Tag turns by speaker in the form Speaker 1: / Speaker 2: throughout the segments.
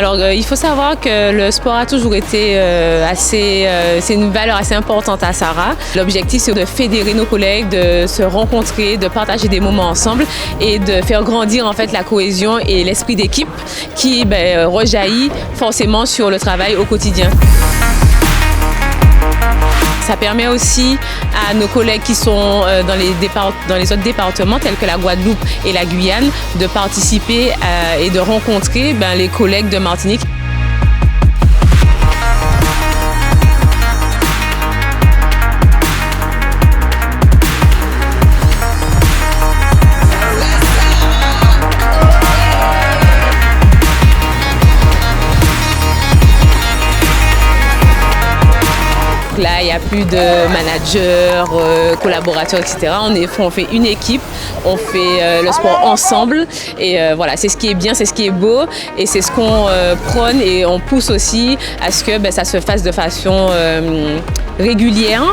Speaker 1: Alors, il faut savoir que le sport a toujours été c'est une valeur assez importante à Sarah. L'objectif, c'est de fédérer nos collègues, de se rencontrer, de partager des moments ensemble et de faire grandir en fait la cohésion et l'esprit d'équipe qui rejaillit forcément sur le travail au quotidien. Ça permet aussi à nos collègues qui sont dans les autres départements tels que la Guadeloupe et la Guyane de participer et de rencontrer les collègues de Martinique. Là, il n'y a plus de managers, collaborateurs, etc. On fait une équipe, on fait le sport ensemble et voilà, c'est ce qui est bien, c'est ce qui est beau et c'est ce qu'on prône et on pousse aussi à ce que ça se fasse de façon régulière.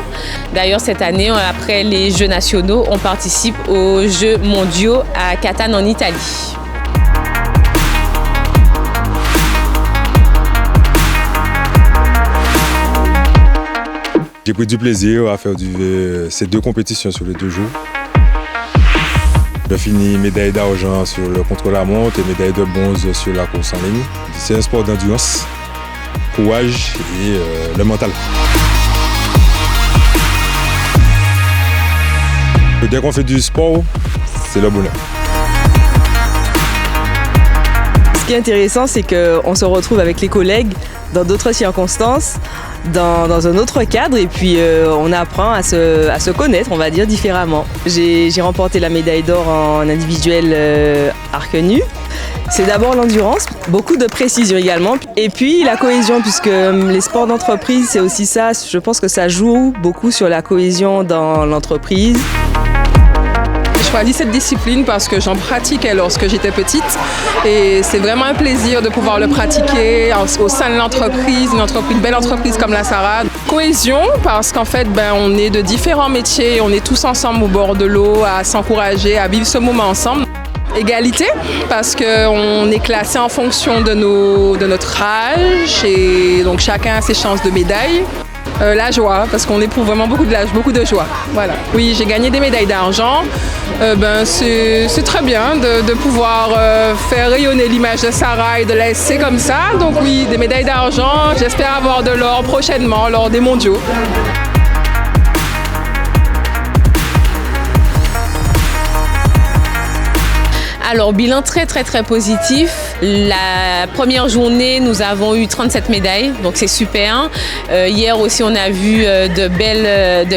Speaker 1: D'ailleurs, cette année, après les Jeux nationaux, on participe aux Jeux mondiaux à Catane en Italie.
Speaker 2: J'ai pris du plaisir à faire ces deux compétitions sur les 2 jours. J'ai fini médaille d'argent sur le contre-la-montre et médaille de bronze sur la course en ligne. C'est un sport d'endurance, courage et le mental. Dès qu'on fait du sport, c'est le bonheur.
Speaker 3: Ce qui est intéressant, c'est qu'on se retrouve avec les collègues dans d'autres circonstances, dans un autre cadre, et puis on apprend à se connaître, on va dire, différemment. J'ai remporté la médaille d'or en individuel arc nu. C'est d'abord l'endurance, beaucoup de précision également, et puis la cohésion, puisque les sports d'entreprise, c'est aussi ça. Je pense que ça joue beaucoup sur la cohésion dans l'entreprise.
Speaker 4: Je choisis cette discipline parce que j'en pratiquais lorsque j'étais petite et c'est vraiment un plaisir de pouvoir le pratiquer au sein de l'entreprise, une belle entreprise comme la Sarah. Cohésion parce qu'en fait on est de différents métiers, on est tous ensemble au bord de l'eau à s'encourager, à vivre ce moment ensemble. Égalité parce qu'on est classé en fonction de notre âge et donc chacun a ses chances de médaille. La joie, parce qu'on éprouve vraiment beaucoup de joie. Voilà. Oui, j'ai gagné des médailles d'argent. C'est très bien de pouvoir faire rayonner l'image de Sarah et de l'ASC comme ça. Donc oui, des médailles d'argent. J'espère avoir de l'or prochainement lors des mondiaux.
Speaker 1: Alors, bilan très positif. La première journée, nous avons eu 37 médailles, donc c'est super. Hier aussi, on a vu de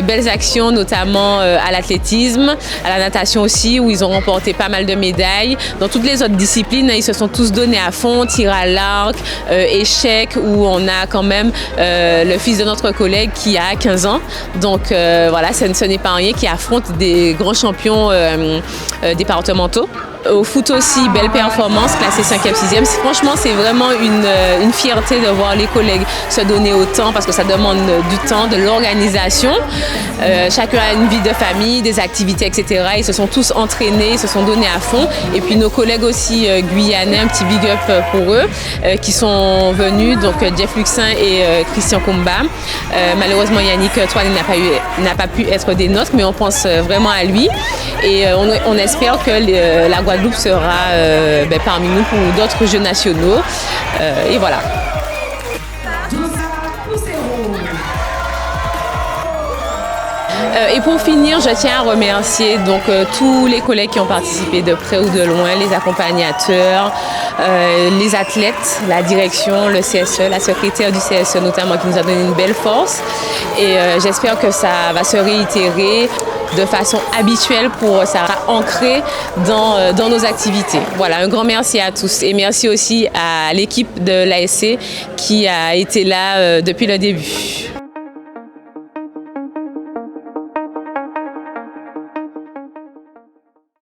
Speaker 1: belles actions, notamment à l'athlétisme, à la natation aussi, où ils ont remporté pas mal de médailles. Dans toutes les autres disciplines, ils se sont tous donnés à fond, tir à l'arc, échecs, où on a quand même le fils de notre collègue qui a 15 ans. Donc voilà, ce n'est pas rien, qui affronte des grands champions départementaux. Au foot aussi, belle performance, classée 5e, 6e. Franchement, c'est vraiment une fierté de voir les collègues se donner autant parce que ça demande du temps, de l'organisation. Chacun a une vie de famille, des activités, etc. Ils se sont tous entraînés, ils se sont donnés à fond. Et puis nos collègues aussi guyanais, un petit big up pour eux, qui sont venus, donc Jeff Luxin et Christian Comba. Malheureusement, Yannick Toine n'a pas pu être des nôtres, mais on pense vraiment à lui. Et on espère que la Guadeloupe sera parmi nous pour d'autres Jeux nationaux. Et voilà. Et pour finir, je tiens à remercier donc tous les collègues qui ont participé de près ou de loin, les accompagnateurs, les athlètes, la direction, le CSE, la secrétaire du CSE notamment qui nous a donné une belle force. Et j'espère que ça va se réitérer de façon habituelle pour ça ancrer dans nos activités. Voilà, un grand merci à tous et merci aussi à l'équipe de l'ASC qui a été là depuis le début.